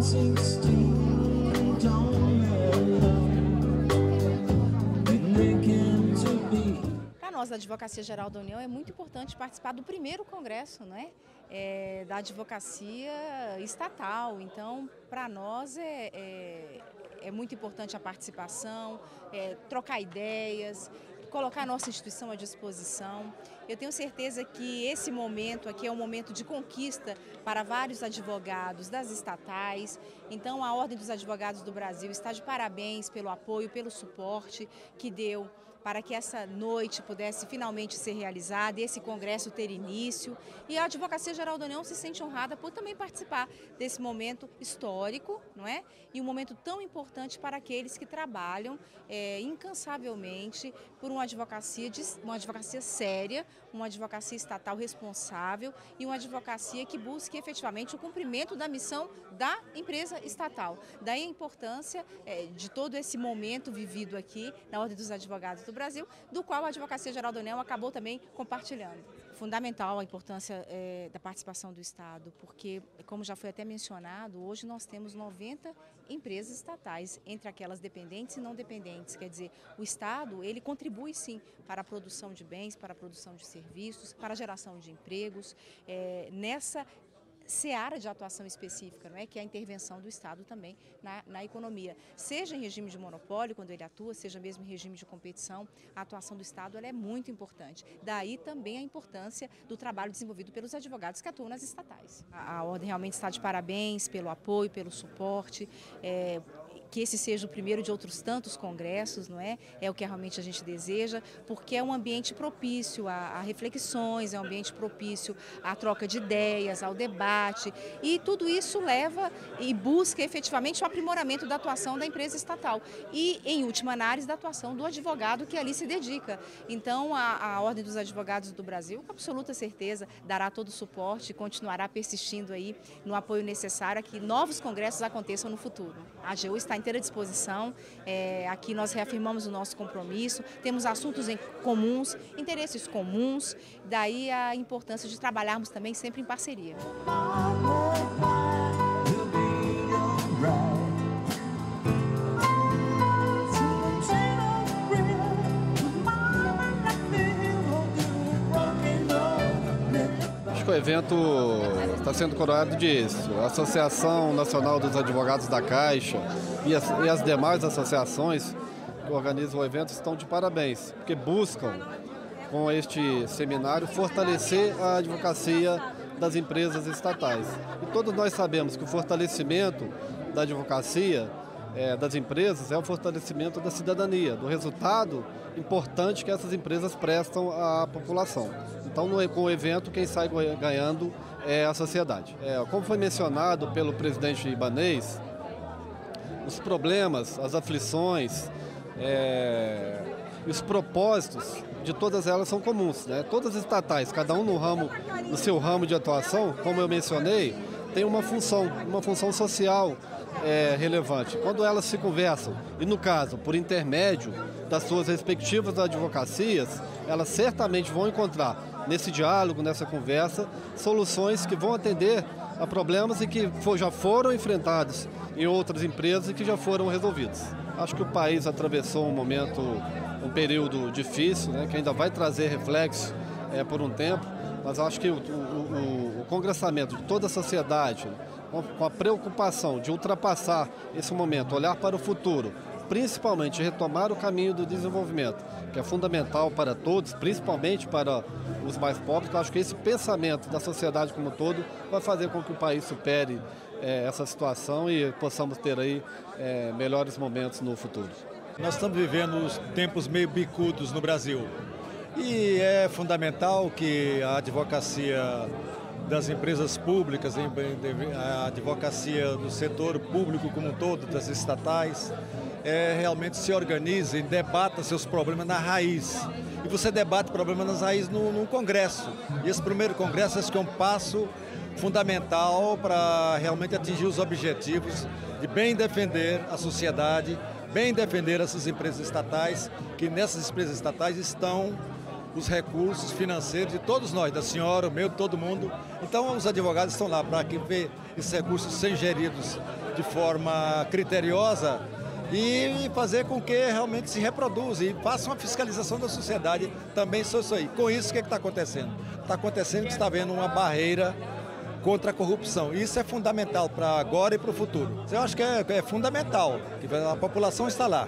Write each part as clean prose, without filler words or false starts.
16 don't Para nós da Advocacia Geral da União é muito importante participar do primeiro congresso, não é? Da advocacia estatal. Então, para nós é muito importante a participação, trocar ideias, colocar a nossa instituição à disposição. Eu tenho certeza que esse momento aqui é um momento de conquista para vários advogados das estatais. Então, a Ordem dos Advogados do Brasil está de parabéns pelo apoio, pelo suporte que deu para que essa noite pudesse finalmente ser realizada e esse congresso ter início. E a Advocacia Geral da União se sente honrada por também participar desse momento histórico, não é? E um momento tão importante para aqueles que trabalham incansavelmente por uma advocacia séria, uma advocacia estatal responsável e uma advocacia que busque efetivamente o cumprimento da missão da empresa estatal. Daí a importância de todo esse momento vivido aqui na Ordem dos Advogados do Brasil, do qual a Advocacia Geral da União acabou também compartilhando. Fundamental a importância da participação do Estado, porque, como já foi até mencionado, hoje nós temos 90 empresas estatais, entre aquelas dependentes e não dependentes. Quer dizer, o Estado, ele contribui sim para a produção de bens, para a produção de serviços, para a geração de empregos, nessa seara de atuação específica, não é? Que é a intervenção do Estado também na economia. Seja em regime de monopólio, quando ele atua, seja mesmo em regime de competição, a atuação do Estado ela é muito importante. Daí também a importância do trabalho desenvolvido pelos advogados que atuam nas estatais. A Ordem realmente está de parabéns pelo apoio, pelo suporte, que esse seja o primeiro de outros tantos congressos, não é? É o que realmente a gente deseja, porque é um ambiente propício a reflexões, é um ambiente propício à troca de ideias, ao debate, e tudo isso leva e busca efetivamente o aprimoramento da atuação da empresa estatal e, em última análise, da atuação do advogado que ali se dedica. Então, a Ordem dos Advogados do Brasil, com absoluta certeza, dará todo o suporte e continuará persistindo aí no apoio necessário a que novos congressos aconteçam no futuro. A AGU está à inteira disposição, aqui nós reafirmamos o nosso compromisso, temos assuntos em comuns, interesses comuns, daí a importância de trabalharmos também sempre em parceria. O evento está sendo coroado disso. A Associação Nacional dos Advogados da Caixa e as demais associações que organizam o evento estão de parabéns, porque buscam, com este seminário, fortalecer a advocacia das empresas estatais. E todos nós sabemos que o fortalecimento da advocacia das empresas é o fortalecimento da cidadania, do resultado importante que essas empresas prestam à população. Então, com o evento, quem sai ganhando é a sociedade. Como foi mencionado pelo presidente Ibanez, os problemas, as aflições e os propósitos de todas elas são comuns, né? Todas as estatais, cada um no seu ramo de atuação, como eu mencionei, tem uma função social relevante. Quando elas se conversam, e no caso, por intermédio das suas respectivas advocacias, elas certamente vão encontrar nesse diálogo, nessa conversa, soluções que vão atender a problemas e que já foram enfrentados em outras empresas e que já foram resolvidos. Acho que o país atravessou um período difícil, né, que ainda vai trazer reflexo por um tempo, mas acho que o congressamento de toda a sociedade, com a preocupação de ultrapassar esse momento, olhar para o futuro, principalmente retomar o caminho do desenvolvimento, que é fundamental para todos, principalmente para os mais pobres. Eu acho que esse pensamento da sociedade como um todo vai fazer com que o país supere essa situação e possamos ter aí melhores momentos no futuro. Nós estamos vivendo os tempos meio bicudos no Brasil e é fundamental que a advocacia das empresas públicas, a advocacia do setor público como um todo, das estatais, realmente se organize e debata seus problemas na raiz. E você debate problemas nas raízes num congresso. E esse primeiro congresso acho que é um passo fundamental para realmente atingir os objetivos de bem defender a sociedade, bem defender essas empresas estatais, que nessas empresas estatais estão os recursos financeiros de todos nós, da senhora, o meu, de todo mundo. Então os advogados estão lá para esses recursos sejam geridos de forma criteriosa e fazer com que realmente se reproduza e faça uma fiscalização da sociedade também sobre isso aí. Com isso, o que está acontecendo? Está acontecendo que está havendo uma barreira contra a corrupção. Isso é fundamental para agora e para o futuro. Eu acho que é fundamental, que a população está lá.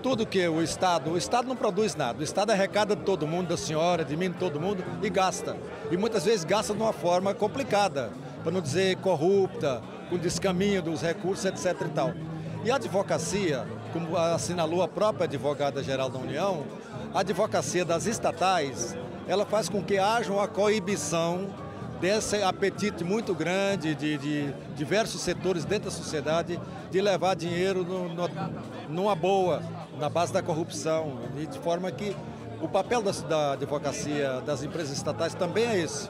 Tudo que o Estado não produz nada. O Estado arrecada de todo mundo, da senhora, de mim, de todo mundo, e gasta. E muitas vezes gasta de uma forma complicada, para não dizer corrupta, com descaminho dos recursos, etc. e tal. E a advocacia, como assinalou a própria advogada-geral da União, a advocacia das estatais, ela faz com que haja uma coibição desse apetite muito grande de diversos setores dentro da sociedade de levar dinheiro numa boa, na base da corrupção, de forma que o papel da advocacia das empresas estatais também é esse.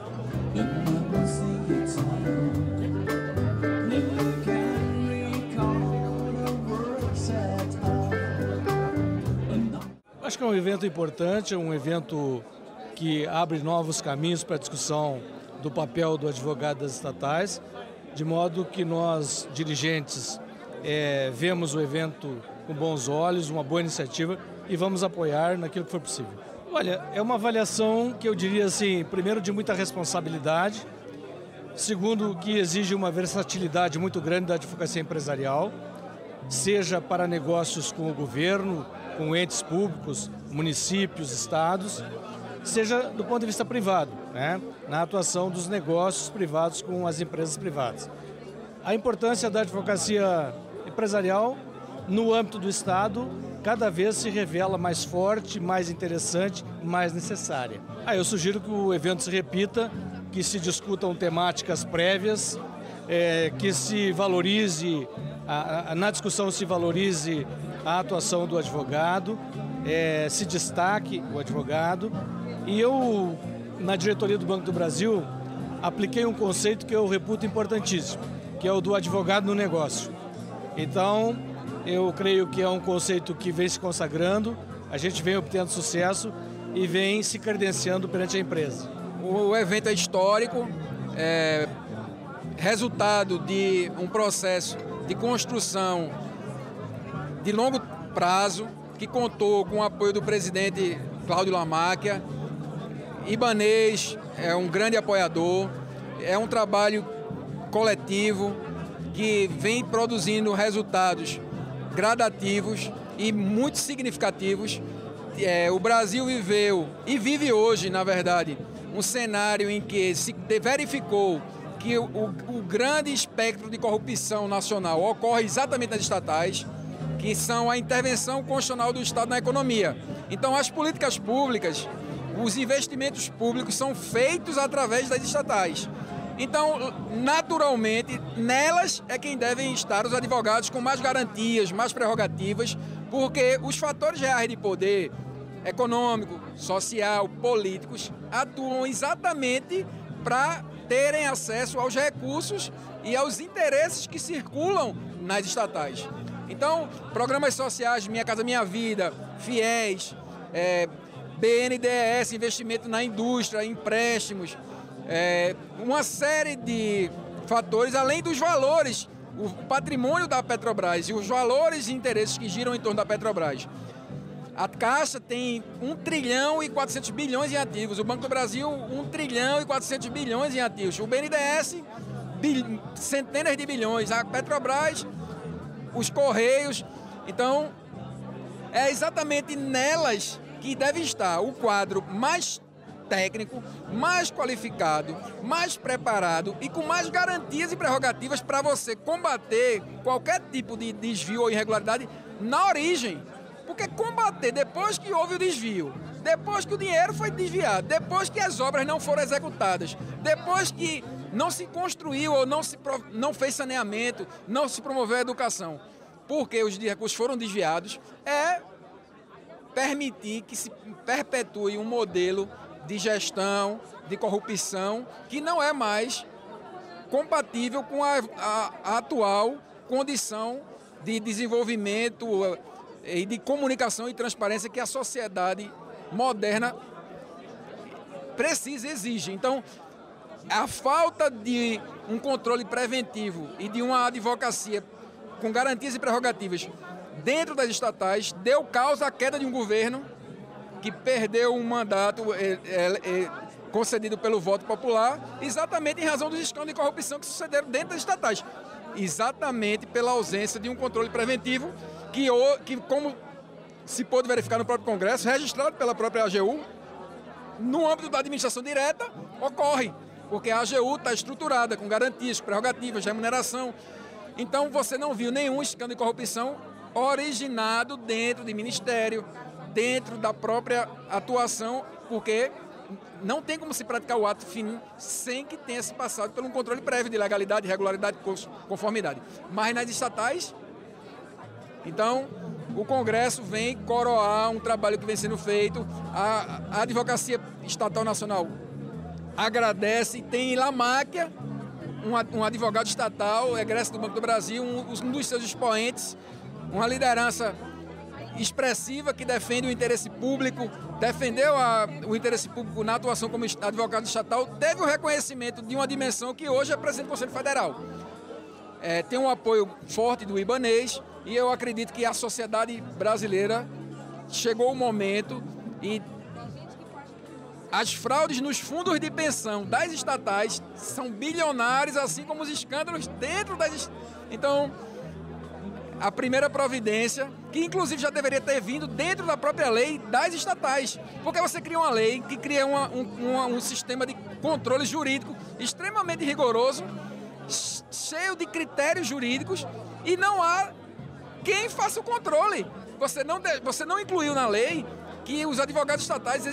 Acho que é um evento importante, é um evento que abre novos caminhos para a discussão do papel do advogado das estatais, de modo que nós, dirigentes, vemos o evento com bons olhos, uma boa iniciativa e vamos apoiar naquilo que for possível. Olha, é uma avaliação que eu diria assim, primeiro de muita responsabilidade, segundo que exige uma versatilidade muito grande da advocacia empresarial, seja para negócios com o governo, com entes públicos, municípios, estados, seja do ponto de vista privado, né? Na atuação dos negócios privados com as empresas privadas. A importância da advocacia empresarial no âmbito do Estado cada vez se revela mais forte, mais interessante, mais necessária. Eu sugiro que o evento se repita, que se discutam temáticas prévias, que se valorize, na discussão se valorize a atuação do advogado, se destaque o advogado. E eu, na diretoria do Banco do Brasil, apliquei um conceito que eu reputo importantíssimo, que é o do advogado no negócio. Então, eu creio que é um conceito que vem se consagrando, a gente vem obtendo sucesso e vem se credenciando perante a empresa. O evento é histórico, é resultado de um processo de construção de longo prazo, que contou com o apoio do presidente Cláudio Lamáquia. Ibanez é um grande apoiador, é um trabalho coletivo que vem produzindo resultados gradativos e muito significativos. O Brasil viveu e vive hoje, na verdade, um cenário em que se verificou que o grande espectro de corrupção nacional ocorre exatamente nas estatais, que são a intervenção constitucional do Estado na economia. Então, as políticas públicas, os investimentos públicos são feitos através das estatais. Então, naturalmente, nelas é quem devem estar os advogados com mais garantias, mais prerrogativas, porque os fatores reais de poder econômico, social, políticos atuam exatamente para terem acesso aos recursos e aos interesses que circulam nas estatais. Então, programas sociais, Minha Casa Minha Vida, FIES, BNDES, investimento na indústria, empréstimos, uma série de fatores, além dos valores, o patrimônio da Petrobras e os valores e interesses que giram em torno da Petrobras. A Caixa tem 1 trilhão e 400 bilhões em ativos, o Banco do Brasil 1 trilhão e 400 bilhões em ativos, o BNDES centenas de bilhões, a Petrobras, os Correios. Então, é exatamente nelas que deve estar o quadro mais técnico, mais qualificado, mais preparado e com mais garantias e prerrogativas para você combater qualquer tipo de desvio ou irregularidade na origem. Porque combater depois que houve o desvio, depois que o dinheiro foi desviado, depois que as obras não foram executadas, depois que não se construiu ou não fez saneamento, não se promoveu a educação, porque os recursos foram desviados, é permitir que se perpetue um modelo de gestão, de corrupção, que não é mais compatível com a atual condição de desenvolvimento e de comunicação e transparência que a sociedade moderna precisa, exige. Então, a falta de um controle preventivo e de uma advocacia com garantias e prerrogativas dentro das estatais deu causa à queda de um governo que perdeu um mandato concedido pelo voto popular, exatamente em razão dos escândalos de corrupção que sucederam dentro das estatais. Exatamente pela ausência de um controle preventivo que como se pôde verificar no próprio Congresso, registrado pela própria AGU, no âmbito da administração direta, ocorre, porque a AGU está estruturada com garantias, prerrogativas, remuneração. Então você não viu nenhum escândalo de corrupção originado dentro de ministério, dentro da própria atuação, porque não tem como se praticar o ato fim sem que tenha se passado por um controle prévio de legalidade, regularidade, conformidade. Mas nas estatais, então, o Congresso vem coroar um trabalho que vem sendo feito, a Advocacia Estatal Nacional agradece, tem lá Máquia, um advogado estatal, egresso do Banco do Brasil, um dos seus expoentes, uma liderança expressiva que defende o interesse público, defendeu o interesse público na atuação como advogado estatal, teve o reconhecimento de uma dimensão que hoje é presidente do Conselho Federal. Tem um apoio forte do Ibanez e eu acredito que a sociedade brasileira chegou o momento e as fraudes nos fundos de pensão das estatais são bilionários, assim como os escândalos dentro das... Então, a primeira providência, que inclusive já deveria ter vindo dentro da própria lei das estatais, porque você cria uma lei que cria um sistema de controle jurídico extremamente rigoroso, cheio de critérios jurídicos, e não há quem faça o controle. Você não incluiu na lei que os advogados estatais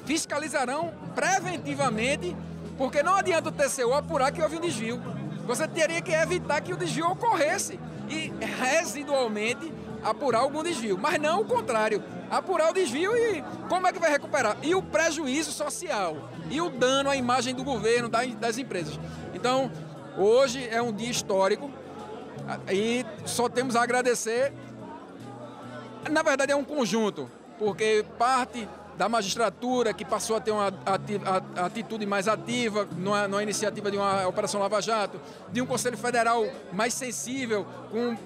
fiscalizarão preventivamente, porque não adianta o TCU apurar que houve um desvio. Você teria que evitar que o desvio ocorresse e residualmente apurar algum desvio, mas não o contrário, apurar o desvio e como é que vai recuperar? E o prejuízo social, e o dano à imagem do governo, das empresas. Então, hoje é um dia histórico e só temos a agradecer. Na verdade é um conjunto, porque parte da magistratura, que passou a ter uma atitude mais ativa numa iniciativa de uma Operação Lava Jato, de um Conselho Federal mais sensível, com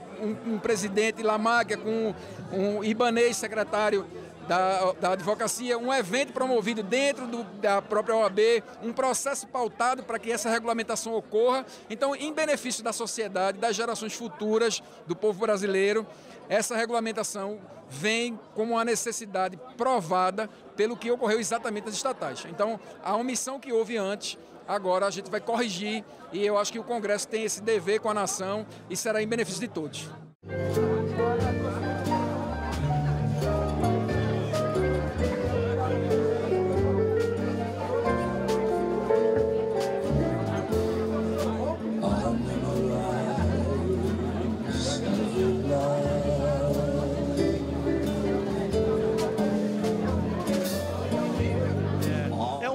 um presidente Lamáquia, com um Ibanez, secretário da advocacia, um evento promovido dentro da própria OAB, um processo pautado para que essa regulamentação ocorra. Então, em benefício da sociedade, das gerações futuras, do povo brasileiro, essa regulamentação vem como uma necessidade provada pelo que ocorreu exatamente nas estatais. Então, a omissão que houve antes, agora a gente vai corrigir e eu acho que o Congresso tem esse dever com a nação e será em benefício de todos.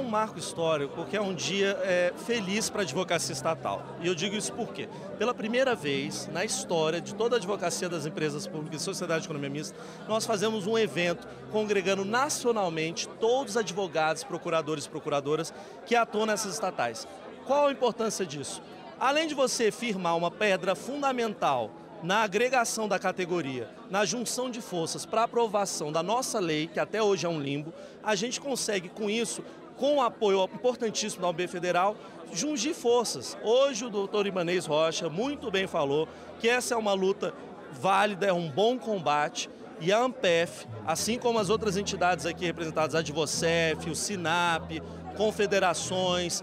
Marco histórico, porque é um dia feliz para a advocacia estatal. E eu digo isso por quê? Pela primeira vez na história de toda a advocacia das empresas públicas e sociedade de economia mista, nós fazemos um evento congregando nacionalmente todos os advogados, procuradores e procuradoras que atuam nessas estatais. Qual a importância disso? Além de você firmar uma pedra fundamental na agregação da categoria, na junção de forças para a aprovação da nossa lei, que até hoje é um limbo, a gente consegue com isso, com o apoio importantíssimo da OAB Federal, jungir forças. Hoje o doutor Ibanez Rocha muito bem falou que essa é uma luta válida, é um bom combate, e a ANPEF, assim como as outras entidades aqui representadas, a Advocef, o SINAP, confederações,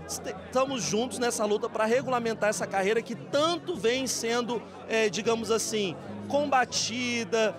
estamos juntos nessa luta para regulamentar essa carreira que tanto vem sendo, digamos assim, combatida,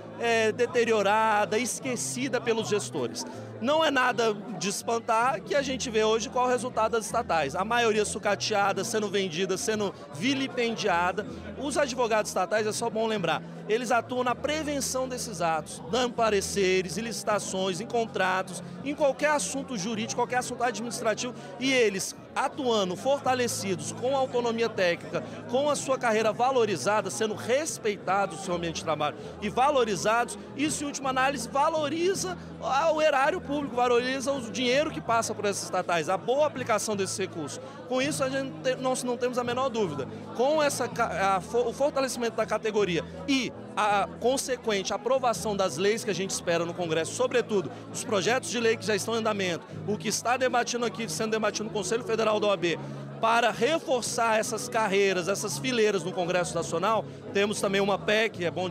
deteriorada, esquecida pelos gestores. Não é nada de espantar que a gente vê hoje qual é o resultado das estatais. A maioria sucateada, sendo vendida, sendo vilipendiada. Os advogados estatais, é só bom lembrar, eles atuam na prevenção desses atos, dando pareceres, em licitações, em contratos, em qualquer assunto jurídico, qualquer assunto administrativo, e eles atuando, fortalecidos, com autonomia técnica, com a sua carreira valorizada, sendo respeitados o seu ambiente de trabalho e valorizados, isso, em última análise, valoriza o erário público, valoriza o dinheiro que passa por essas estatais, a boa aplicação desses recursos. Com isso, nós não temos a menor dúvida. Com o fortalecimento da categoria e a consequente aprovação das leis que a gente espera no Congresso, sobretudo os projetos de lei que já estão em andamento, o que está debatido aqui, sendo debatido no Conselho Federal da OAB, para reforçar essas carreiras, essas fileiras no Congresso Nacional, temos também uma PEC, é bom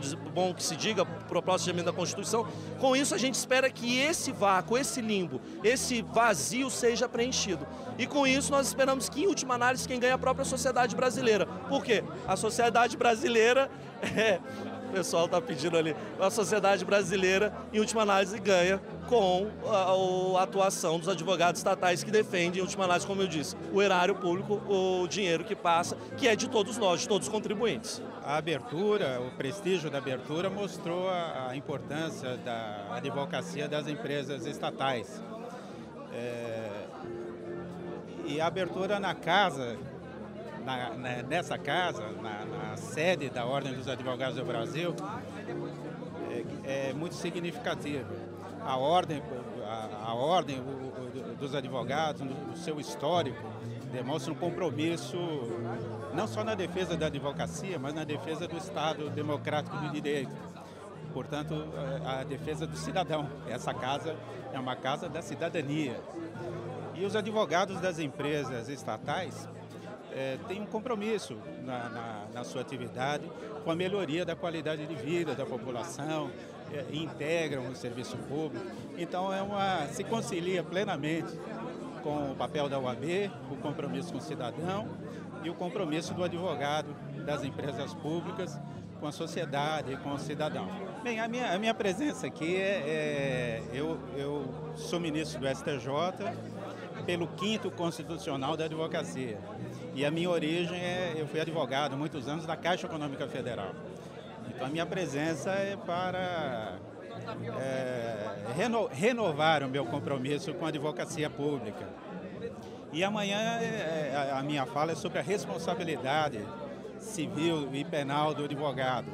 que se diga, proposta de emenda da Constituição. Com isso, a gente espera que esse vácuo, esse limbo, esse vazio seja preenchido. E com isso, nós esperamos que, em última análise, quem ganha é a própria sociedade brasileira. Por quê? A sociedade brasileira o pessoal está pedindo ali, a sociedade brasileira, em última análise, ganha com a atuação dos advogados estatais que defendem, em última análise, como eu disse, o erário público, o dinheiro que passa, que é de todos nós, de todos os contribuintes. A abertura, o prestígio da abertura mostrou a importância da advocacia das empresas estatais. E a abertura na casa, nessa casa, na sede da Ordem dos Advogados do Brasil, é muito significativa. A ordem dos advogados, no seu histórico, demonstra um compromisso não só na defesa da advocacia, mas na defesa do Estado democrático de direito. Portanto, a defesa do cidadão. Essa casa é uma casa da cidadania. E os advogados das empresas estatais têm um compromisso na sua atividade com a melhoria da qualidade de vida da população, integram o serviço público. Então, se concilia plenamente com o papel da OAB, o compromisso com o cidadão e o compromisso do advogado das empresas públicas com a sociedade e com o cidadão. Bem, a minha presença aqui eu sou ministro do STJ pelo 5º Constitucional da Advocacia. E a minha origem eu fui advogado há muitos anos da Caixa Econômica Federal. Então a minha presença é para renovar o meu compromisso com a advocacia pública. E amanhã a minha fala é sobre a responsabilidade civil e penal do advogado.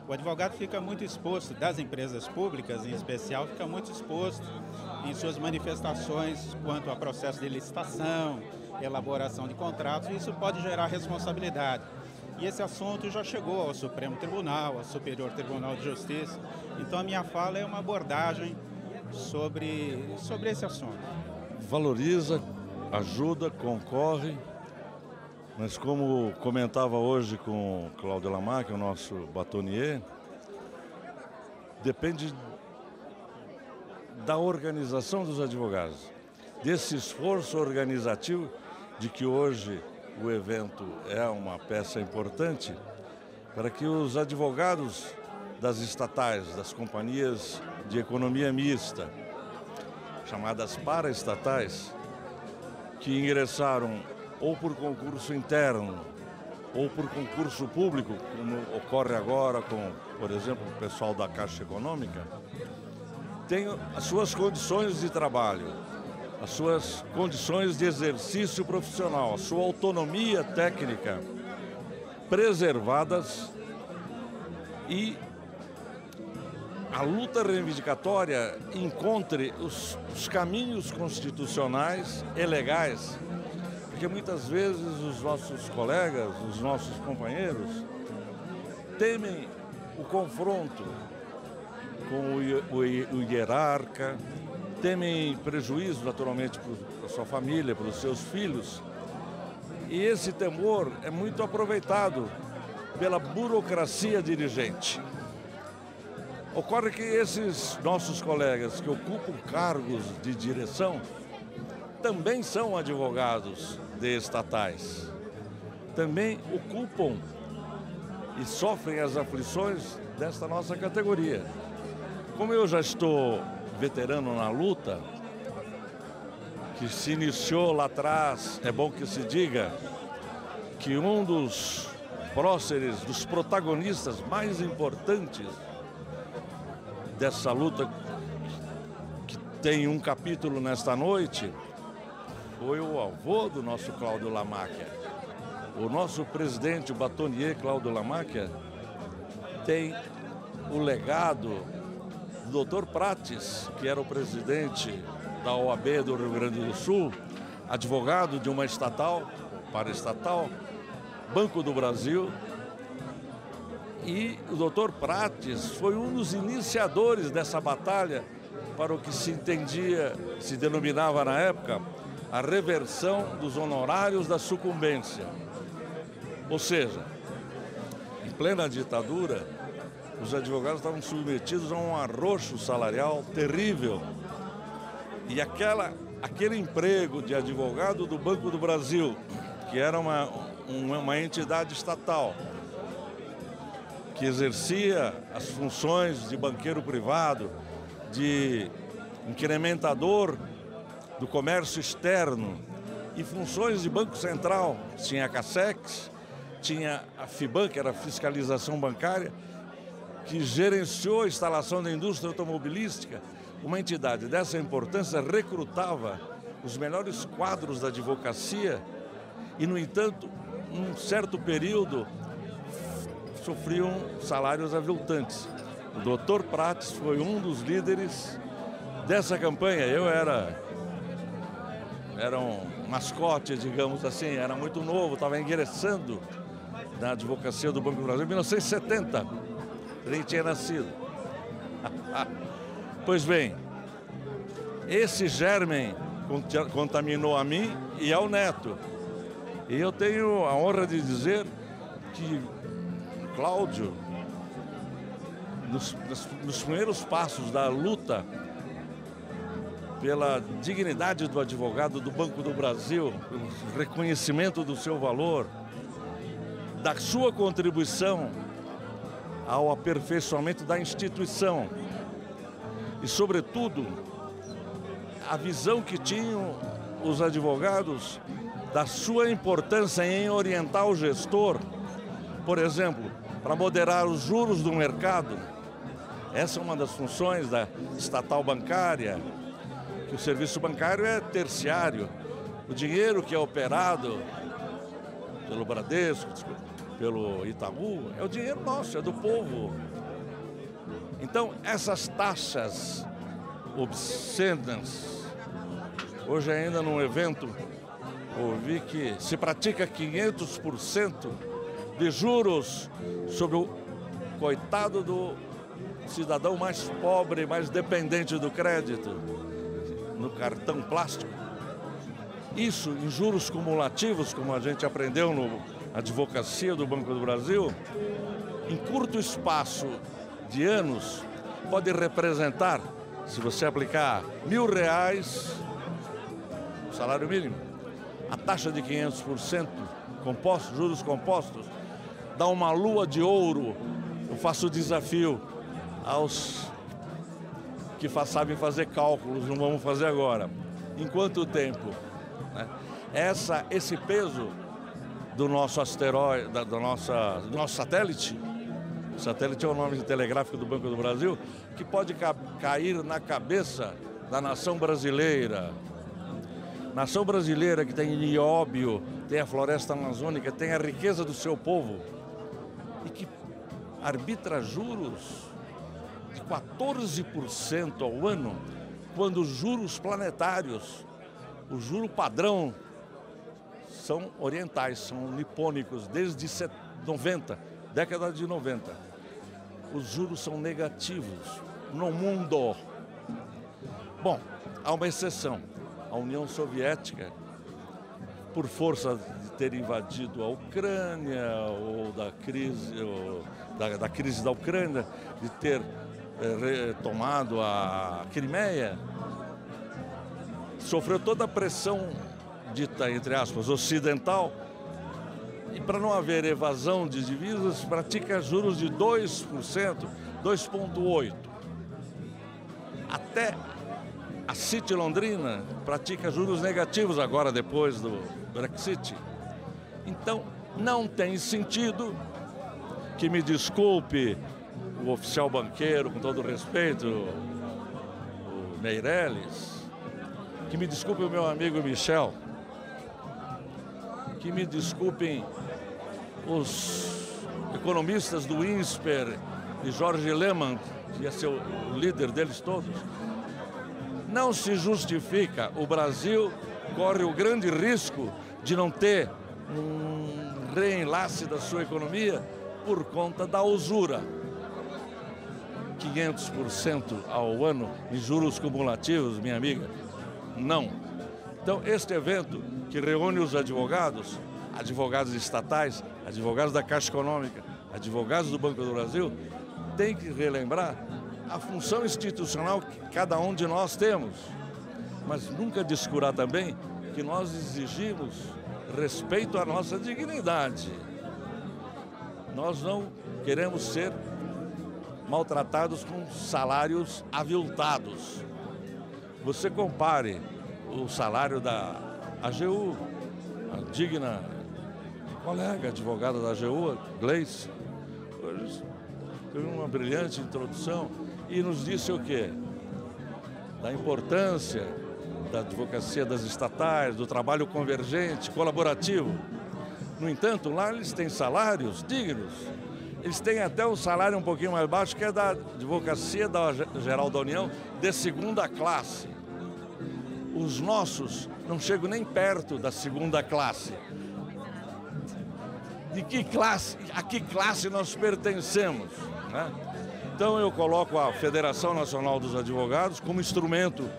O advogado fica muito exposto, das empresas públicas em especial, fica muito exposto em suas manifestações quanto a processo de licitação, elaboração de contratos, e isso pode gerar responsabilidade. E esse assunto já chegou ao Supremo Tribunal, ao Superior Tribunal de Justiça. Então a minha fala é uma abordagem sobre esse assunto. Valoriza, ajuda, concorre, mas como comentava hoje com o Cláudio Lamac, o nosso batonier, depende da organização dos advogados, desse esforço organizativo de que hoje o evento é uma peça importante para que os advogados das estatais, das companhias de economia mista, chamadas paraestatais, que ingressaram ou por concurso interno ou por concurso público, como ocorre agora com, por exemplo, o pessoal da Caixa Econômica, tem as suas condições de trabalho, as suas condições de exercício profissional, a sua autonomia técnica preservadas, e a luta reivindicatória encontre os caminhos constitucionais e legais, porque muitas vezes os nossos colegas, os nossos companheiros, temem o confronto com o hierarca, temem prejuízo, naturalmente, para a sua família, para os seus filhos. E esse temor é muito aproveitado pela burocracia dirigente. Ocorre que esses nossos colegas que ocupam cargos de direção também são advogados de estatais. Também ocupam e sofrem as aflições desta nossa categoria. Como eu já estou veterano na luta, que se iniciou lá atrás, é bom que se diga que um dos próceres, dos protagonistas mais importantes dessa luta, que tem um capítulo nesta noite, foi o avô do nosso Cláudio Lamáquia. O nosso presidente, o batonier Cláudio Lamáquia, tem o legado do Dr. Prates, que era o presidente da OAB do Rio Grande do Sul, advogado de uma estatal, paraestatal, Banco do Brasil. E o Dr. Prates foi um dos iniciadores dessa batalha para o que se entendia, se denominava na época, a reversão dos honorários da sucumbência. Ou seja, em plena ditadura, os advogados estavam submetidos a um arroxo salarial terrível. E aquele emprego de advogado do Banco do Brasil, que era uma entidade estatal, que exercia as funções de banqueiro privado, de incrementador do comércio externo e funções de Banco Central. Tinha a Casex, tinha a FIBAN, que era a fiscalização bancária, que gerenciou a instalação da indústria automobilística. Uma entidade dessa importância recrutava os melhores quadros da advocacia e, no entanto, num certo período, sofriam salários aviltantes. O Dr. Prates foi um dos líderes dessa campanha. Eu era um mascote, digamos assim, era muito novo, estava ingressando na advocacia do Banco do Brasil em 1970. Nem tinha nascido. Pois bem, esse germen contaminou a mim e ao neto. E eu tenho a honra de dizer que Cláudio, nos primeiros passos da luta pela dignidade do advogado do Banco do Brasil, pelo reconhecimento do seu valor, da sua contribuição ao aperfeiçoamento da instituição e, sobretudo, a visão que tinham os advogados da sua importância em orientar o gestor, por exemplo, para moderar os juros do mercado. Essa é uma das funções da estatal bancária, que o serviço bancário é terciário. O dinheiro que é operado pelo Bradesco, pelo Itaú, é o dinheiro nosso, é do povo. Então, essas taxas obscenas, hoje ainda num evento, ouvi que se pratica 500% de juros sobre o coitado do cidadão mais pobre, mais dependente do crédito, no cartão plástico. Isso em juros cumulativos, como a gente aprendeu na advocacia do Banco do Brasil, em curto espaço de anos, pode representar, se você aplicar R$1.000, o salário mínimo, a taxa de 500%, juros compostos, dá uma lua de ouro. Eu faço o desafio aos que sabem fazer cálculos, não vamos fazer agora. Em quanto tempo? Né? Esse peso do nosso asteroide, do nosso satélite, o satélite é o nome telegráfico do Banco do Brasil, que pode cair na cabeça da nação brasileira. Nação brasileira que tem nióbio, tem a floresta amazônica, tem a riqueza do seu povo e que arbitra juros de 14% ao ano, quando os juros planetários, o juro padrão, são orientais, são nipônicos, desde 90, década de 90. Os juros são negativos no mundo. Bom, há uma exceção. A União Soviética, por força de ter invadido a Ucrânia, ou da crise da Ucrânia, de ter retomado a Crimeia, sofreu toda a pressão dita, entre aspas, ocidental, e para não haver evasão de divisas, pratica juros de 2%, 2,8%. Até a City Londrina pratica juros negativos agora, depois do Brexit. Então, não tem sentido, que me desculpe o oficial banqueiro, com todo respeito, o Meirelles, que me desculpe o meu amigo Michel, que me desculpem os economistas do INSPER e Jorge Lehmann, que é o líder deles todos, não se justifica. O Brasil corre o grande risco de não ter um reenlace da sua economia por conta da usura. 500% ao ano em juros cumulativos, minha amiga? Não. Então, este evento que reúne os advogados, advogados estatais, advogados da Caixa Econômica, advogados do Banco do Brasil, tem que relembrar a função institucional que cada um de nós temos, mas nunca descurar também que nós exigimos respeito à nossa dignidade. Nós não queremos ser maltratados com salários aviltados. Você compare o salário da AGU, a digna colega advogada da AGU, Gleice, hoje teve uma brilhante introdução e nos disse o quê? Da importância da advocacia das estatais, do trabalho convergente, colaborativo. No entanto, lá eles têm salários dignos. Eles têm até um salário um pouquinho mais baixo, que é da Advocacia Geral da União, de segunda classe. Os nossos não chegam nem perto da segunda classe. De que classe, a que classe nós pertencemos, né? Então eu coloco a Federação Nacional dos Advogados como instrumento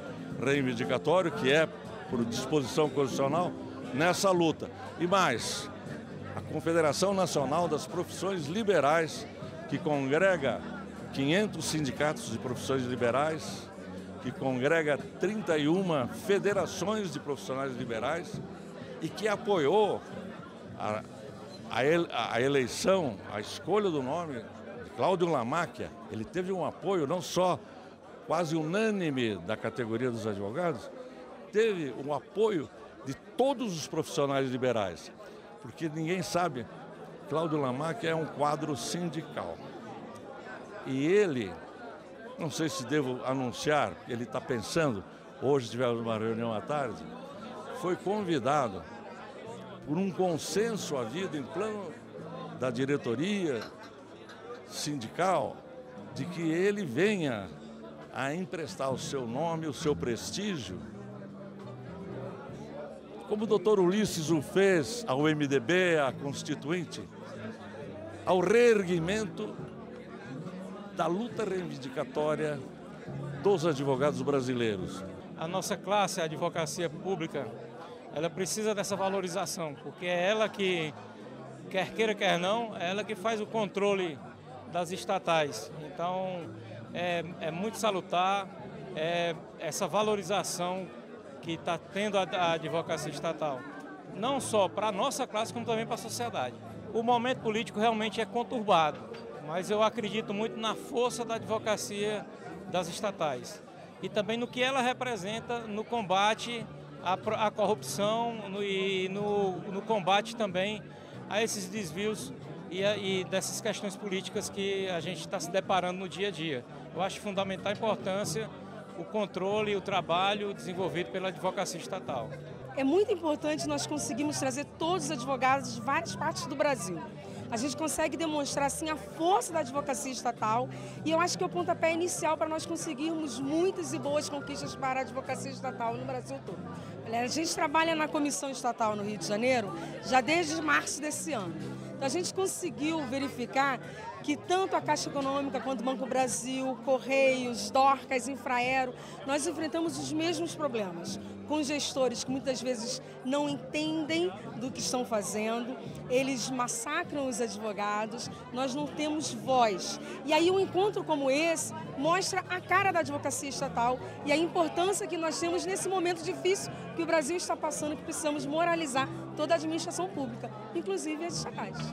reivindicatório, que é por disposição constitucional, nessa luta. E mais, a Confederação Nacional das Profissões Liberais, que congrega 500 sindicatos de profissões liberais, que congrega 31 federações de profissionais liberais e que apoiou a eleição, a escolha do nome de Cláudio Lamáquia. Ele teve um apoio não só quase unânime da categoria dos advogados, teve um apoio de todos os profissionais liberais. Porque ninguém sabe, Cláudio Lamáquia é um quadro sindical. E ele, não sei se devo anunciar, ele está pensando, hoje tivemos uma reunião à tarde, foi convidado por um consenso havido em plano da diretoria sindical, de que ele venha a emprestar o seu nome, o seu prestígio, como o doutor Ulisses o fez ao MDB, à Constituinte, ao reerguimento da luta reivindicatória dos advogados brasileiros. A nossa classe, a advocacia pública, ela precisa dessa valorização, porque é ela que, quer queira, quer não, é ela que faz o controle das estatais. Então, é muito salutar essa valorização que está tendo a advocacia estatal, não só para a nossa classe, como também para a sociedade. O momento político realmente é conturbado, mas eu acredito muito na força da advocacia das estatais e também no que ela representa no combate à corrupção e no combate também a esses desvios e dessas questões políticas que a gente está se deparando no dia a dia. Eu acho fundamental a importância o controle e o trabalho desenvolvido pela advocacia estatal. É muito importante nós conseguirmos trazer todos os advogados de várias partes do Brasil. A gente consegue demonstrar, assim, a força da advocacia estatal e eu acho que é o pontapé inicial para nós conseguirmos muitas e boas conquistas para a advocacia estatal no Brasil todo. A gente trabalha na Comissão Estatal no Rio de Janeiro já desde março desse ano. Então, a gente conseguiu verificar que tanto a Caixa Econômica quanto o Banco do Brasil, Correios, Dorcas, Infraero, nós enfrentamos os mesmos problemas, com gestores que muitas vezes não entendem do que estão fazendo, eles massacram os advogados, nós não temos voz. E aí um encontro como esse mostra a cara da advocacia estatal e a importância que nós temos nesse momento difícil que o Brasil está passando, que precisamos moralizar toda a administração pública, inclusive as estatais.